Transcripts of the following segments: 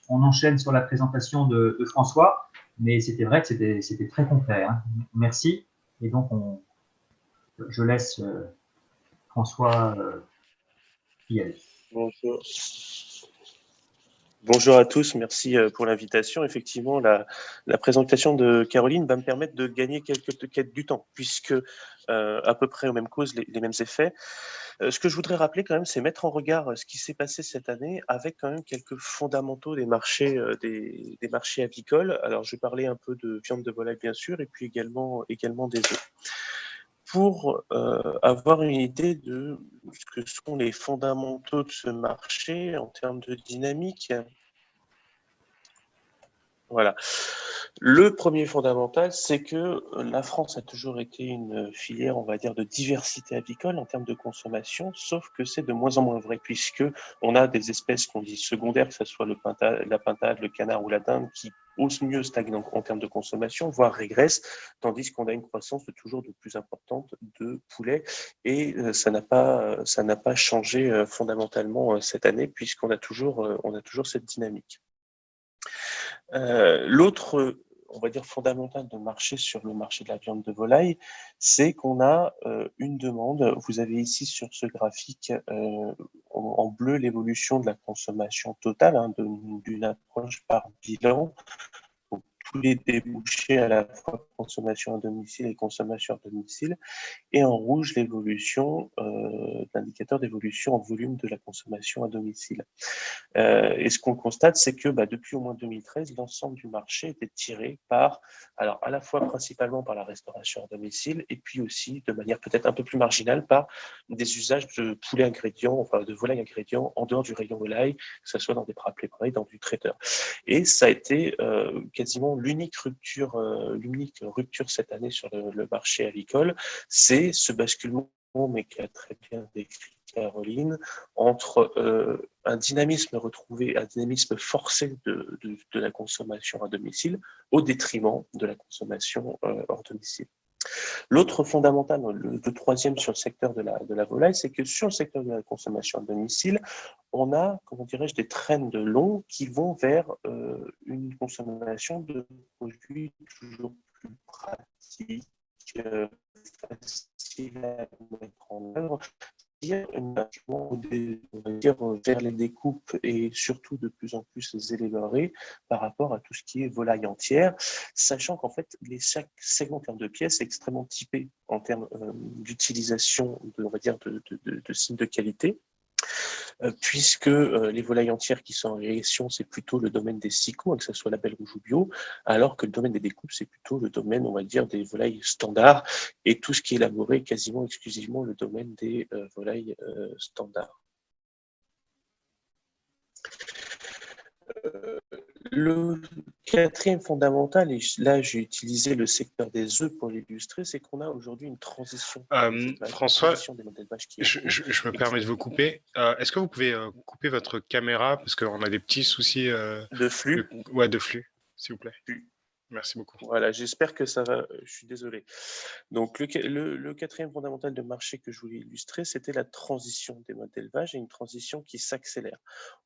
on enchaîne sur la présentation de François, mais c'était vrai que c'était très complet, hein. Merci. Et donc, je laisse François y aller. Bonjour. Bonjour à tous, merci pour l'invitation. Effectivement, la présentation de Caroline va me permettre de gagner du temps, puisque à peu près aux mêmes causes, les mêmes effets. Ce que je voudrais rappeler quand même, c'est mettre en regard ce qui s'est passé cette année avec quand même quelques fondamentaux des marchés, des marchés avicoles. Alors, je vais parler un peu de viande de volaille, bien sûr, et puis également des œufs. Pour avoir une idée de ce que sont les fondamentaux de ce marché en termes de dynamique. Voilà. Le premier fondamental, c'est que la France a toujours été une filière, on va dire, de diversité avicole en termes de consommation, sauf que c'est de moins en moins vrai, puisque on a des espèces qu'on dit secondaires, que ce soit la pintade, le canard ou la dinde, qui au mieux stagnent en termes de consommation, voire régressent, tandis qu'on a une croissance toujours de plus importante de poulets, et ça n'a pas changé fondamentalement cette année, puisqu'on a toujours cette dynamique. L'autre, on va dire, fondamental de marché sur le marché de la viande de volaille, c'est qu'on a une demande. Vous avez ici sur ce graphique en bleu l'évolution de la consommation totale, hein, d'une approche par bilan. Donc, tous les débouchés à la fois consommation à domicile et consommation à domicile, et en rouge l'évolution, l'indicateur d'évolution en volume de la consommation à domicile. Et ce qu'on constate, c'est que depuis au moins 2013, l'ensemble du marché était tiré par, alors à la fois principalement par la restauration à domicile, et puis aussi de manière peut-être un peu plus marginale par des usages de poulet ingrédients, enfin de volaille ingrédients en dehors du rayon volaille, que ce soit dans des plats préparés, dans du traiteur. Et ça a été quasiment l'unique rupture cette année sur le marché avicole, c'est ce basculement, mais qui a très bien décrit Caroline, entre un dynamisme retrouvé, un dynamisme forcé de la consommation à domicile au détriment de la consommation hors domicile. L'autre fondamental, le troisième sur le secteur de la volaille, c'est que sur le secteur de la consommation à domicile, on a, comment dirais-je, des trends longs qui vont vers une consommation de produits toujours plus pratiques, faciles à mettre en œuvre, on va dire, vers les découpes et surtout de plus en plus élaborées par rapport à tout ce qui est volaille entière, sachant qu'en fait, chaque segment en termes de pièces est extrêmement typé en termes d'utilisation, on va dire, de signes de qualité. Puisque les volailles entières qui sont en régression, c'est plutôt le domaine des sicots, hein, que ce soit label rouge ou bio, alors que le domaine des découpes, c'est plutôt le domaine, on va dire, des volailles standards, et tout ce qui est élaboré quasiment exclusivement le domaine des volailles standards. Le quatrième fondamental, et là j'ai utilisé le secteur des œufs pour l'illustrer, c'est qu'on a aujourd'hui une transition. François, je me permets de vous couper. Est-ce que vous pouvez couper votre caméra parce qu'on a des petits soucis de flux. De flux, s'il vous plaît. Merci beaucoup. Voilà, j'espère que ça va. Je suis désolé. Donc, le quatrième fondamental de marché que je voulais illustrer, c'était la transition des modes d'élevage et une transition qui s'accélère.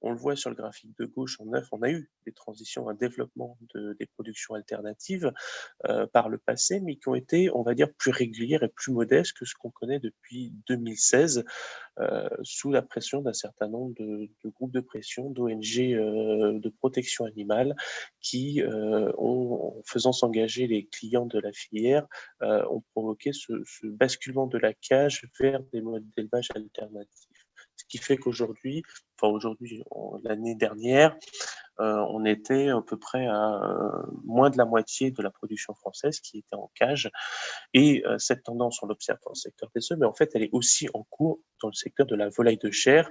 On le voit sur le graphique de gauche en œuf, on a eu des transitions, un développement des productions alternatives par le passé, mais qui ont été, on va dire, plus régulières et plus modestes que ce qu'on connaît depuis 2016, sous la pression d'un certain nombre de groupes de pression, d'ONG de protection animale, qui, en faisant s'engager les clients de la filière, ont provoqué ce basculement de la cage vers des modes d'élevage alternatifs. Ce qui fait qu'aujourd'hui, l'année dernière, on était à peu près à moins de la moitié de la production française qui était en cage. Et cette tendance, on l'observe dans le secteur des œufs, mais en fait, elle est aussi en cours dans le secteur de la volaille de chair.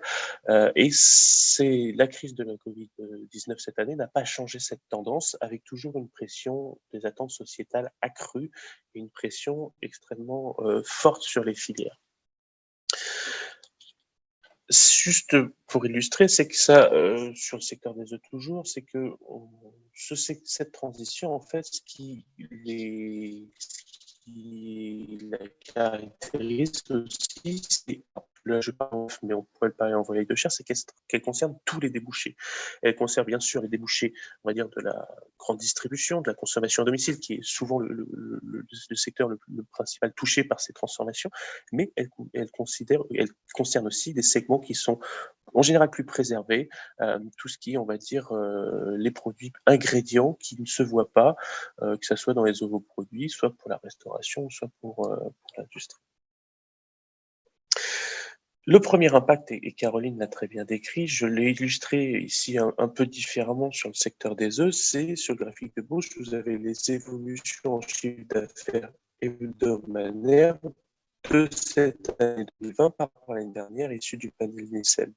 Et c'est la crise de la Covid-19 cette année n'a pas changé cette tendance, avec toujours une pression des attentes sociétales accrues et une pression extrêmement forte sur les filières. Juste pour illustrer, c'est que ça, sur le secteur des œufs toujours, c'est que cette transition, en fait, ce qui la caractérise aussi, c'est là je parle, mais on pourrait le parler en volaille de chair, c'est qu'elle concerne tous les débouchés. Elle concerne bien sûr les débouchés, on va dire, de la grande distribution, de la consommation à domicile, qui est souvent le secteur le principal touché par ces transformations, mais elle concerne aussi des segments qui sont en général plus préservés, tout ce qui est, on va dire, les produits ingrédients qui ne se voient pas, que ce soit dans les ovoproduits, soit pour la restauration, soit pour l'industrie. Le premier impact, et Caroline l'a très bien décrit, je l'ai illustré ici un peu différemment sur le secteur des œufs, c'est sur le graphique de gauche, vous avez les évolutions en chiffre d'affaires hebdomadaires de cette année 2020 par rapport à l'année dernière, issue du panel Nielsen.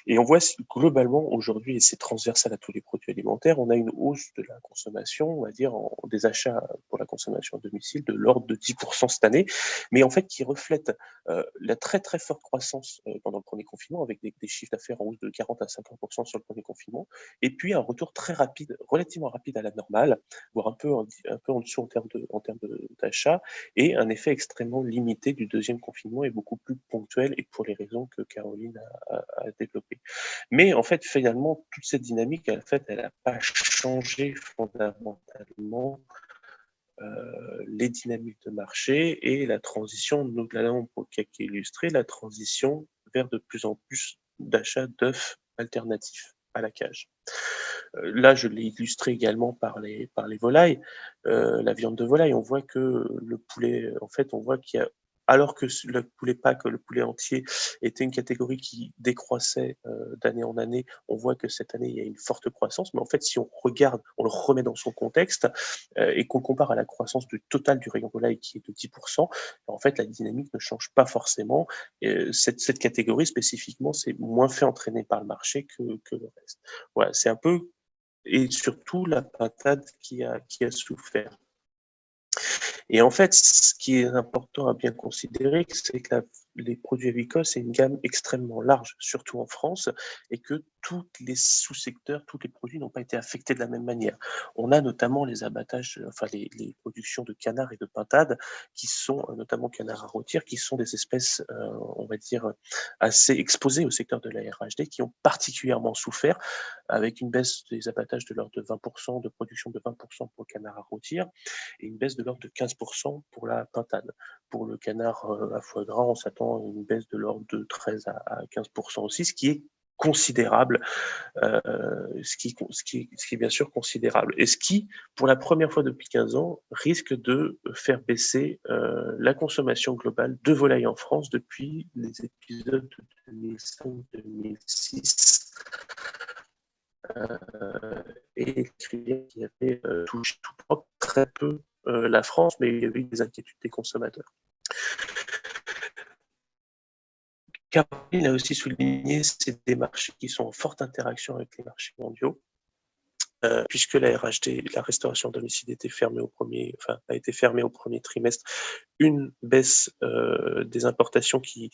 Et on voit globalement aujourd'hui, et c'est transversal à tous les produits alimentaires, on a une hausse de la consommation, on va dire, des achats pour la consommation à domicile de l'ordre de 10% cette année, mais en fait qui reflète la très très forte croissance pendant le premier confinement, avec des chiffres d'affaires en hausse de 40 à 50% sur le premier confinement, et puis un retour très rapide, relativement rapide à la normale, voire un peu en dessous en termes d'achat, et un effet extrêmement limité du deuxième confinement et beaucoup plus ponctuel, et pour les raisons que Caroline a développées. Mais en fait, finalement, toute cette dynamique, en fait, elle n'a pas changé fondamentalement les dynamiques de marché et la transition, nous l'avons illustré, la transition vers de plus en plus d'achats d'œufs alternatifs à la cage. Là, je l'ai illustré également par les volailles, la viande de volaille. On voit que le poulet, en fait, on voit qu'il y a, alors que le poulet pack, le poulet entier, était une catégorie qui décroissait d'année en année, on voit que cette année, il y a une forte croissance. Mais en fait, si on regarde, on le remet dans son contexte et qu'on compare à la croissance du total du rayon volaille qui est de 10%, en fait, la dynamique ne change pas forcément. Cette catégorie spécifiquement, c'est moins fait entraîner par le marché que le reste. Voilà, c'est un peu, et surtout la pintade qui a souffert. Et en fait, ce qui est important à bien considérer, c'est que les produits avicoles, c'est une gamme extrêmement large, surtout en France, et que tous les sous-secteurs, tous les produits n'ont pas été affectés de la même manière. On a notamment les abattages, enfin les productions de canards et de pintades, qui sont notamment canards à rôtir, qui sont des espèces, on va dire, assez exposées au secteur de la RHD, qui ont particulièrement souffert, avec une baisse des abattages de l'ordre de 20%, de production de 20% pour le canard à rôtir, et une baisse de l'ordre de 15% pour la pintade. Pour le canard à foie gras, on s'attend à une baisse de l'ordre de 13 à 15% aussi, ce qui est considérable, ce qui est bien sûr considérable, et ce qui, pour la première fois depuis 15 ans, risque de faire baisser la consommation globale de volaille en France depuis les épisodes de 2005-2006. Et qui avait touché tout propre très peu la France, mais il y avait des inquiétudes des consommateurs. Caroline a aussi souligné ces des marchés qui sont en forte interaction avec les marchés mondiaux, puisque la RHD, la restauration à domicile, a été fermée au premier trimestre. Une baisse des importations qui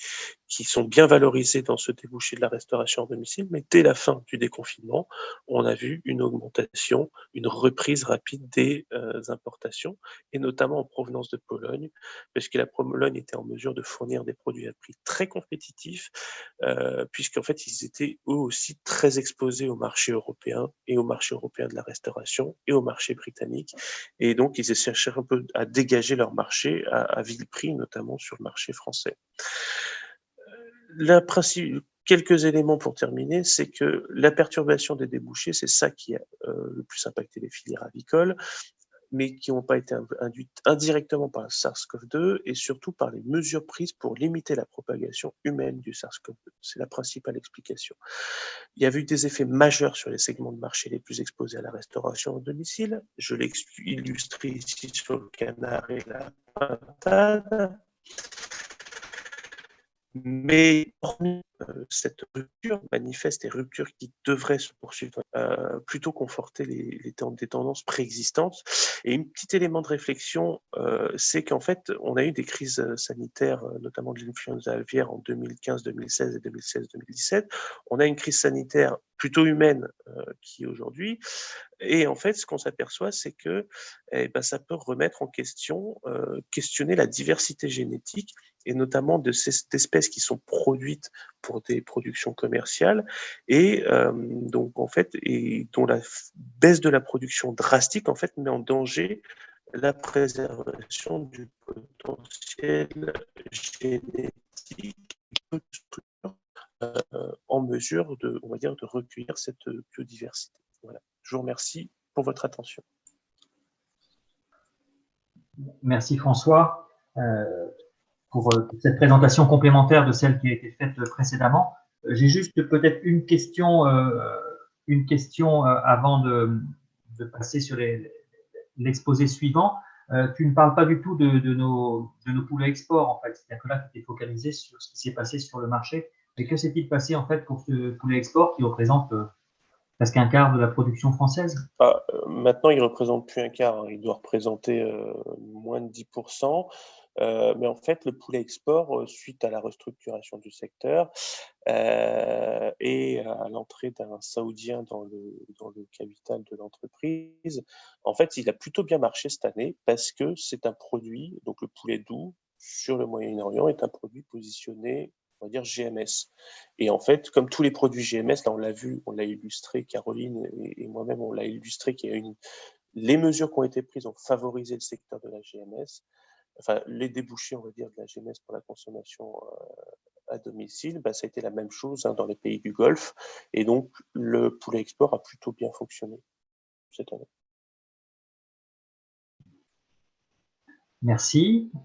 sont bien valorisées dans ce débouché de la restauration à domicile, mais dès la fin du déconfinement, on a vu une augmentation, une reprise rapide des importations, et notamment en provenance de Pologne, parce que la Pologne était en mesure de fournir des produits à prix très compétitifs, puisqu'en fait, ils étaient eux aussi très exposés au marché européen, et au marché européen de la restauration, et au marché britannique, et donc ils cherchaient un peu à dégager leur marché à vil prix, notamment sur le marché français. Quelques éléments pour terminer, c'est que la perturbation des débouchés, c'est ça qui a le plus impacté les filières avicoles, mais qui n'ont pas été induites indirectement par le SARS-CoV-2 et surtout par les mesures prises pour limiter la propagation humaine du SARS-CoV-2. C'est la principale explication. Il y avait eu des effets majeurs sur les segments de marché les plus exposés à la restauration à domicile. Je l'ai illustré ici sur le canard et la pintade. Mais hormis cette rupture manifeste et rupture qui devrait se poursuivre, plutôt conforter des tendances préexistantes. Et un petit élément de réflexion, c'est qu'en fait, on a eu des crises sanitaires, notamment de l'influenza aviaire en 2015, 2016 et 2016-2017. On a une crise sanitaire plutôt humaine qui est aujourd'hui. Et en fait, ce qu'on s'aperçoit, c'est que ça peut remettre en question, questionner la diversité génétique et notamment de ces espèces qui sont produites pour des productions commerciales et donc en fait et dont la baisse de la production drastique en fait met en danger la préservation du potentiel génétique en mesure de, on va dire, de recueillir cette biodiversité. Voilà. Je vous remercie pour votre attention. Merci François pour cette présentation complémentaire de celle qui a été faite précédemment. J'ai juste peut-être une question avant de passer sur l'exposé suivant. Tu ne parles pas du tout de nos poulets export, en fait. C'est-à-dire que là, tu es focalisé sur ce qui s'est passé sur le marché. Mais que s'est-il passé, en fait, pour ce poulet export qui représente presque un quart de la production française? Maintenant, il ne représente plus un quart. Hein. Il doit représenter moins de 10%. Mais en fait, le poulet export, suite à la restructuration du secteur et à l'entrée d'un Saoudien dans le capital de l'entreprise, en fait, il a plutôt bien marché cette année parce que c'est un produit, donc le poulet doux sur le Moyen-Orient est un produit positionné, on va dire GMS. Et en fait, comme tous les produits GMS, là on l'a vu, on l'a illustré, Caroline et moi-même, on l'a illustré qu'il y a les mesures qui ont été prises ont favorisé le secteur de la GMS. Enfin, les débouchés, on va dire, de la GMS pour la consommation à domicile, ça a été la même chose dans les pays du Golfe. Et donc, le poulet export a plutôt bien fonctionné cette année. Merci.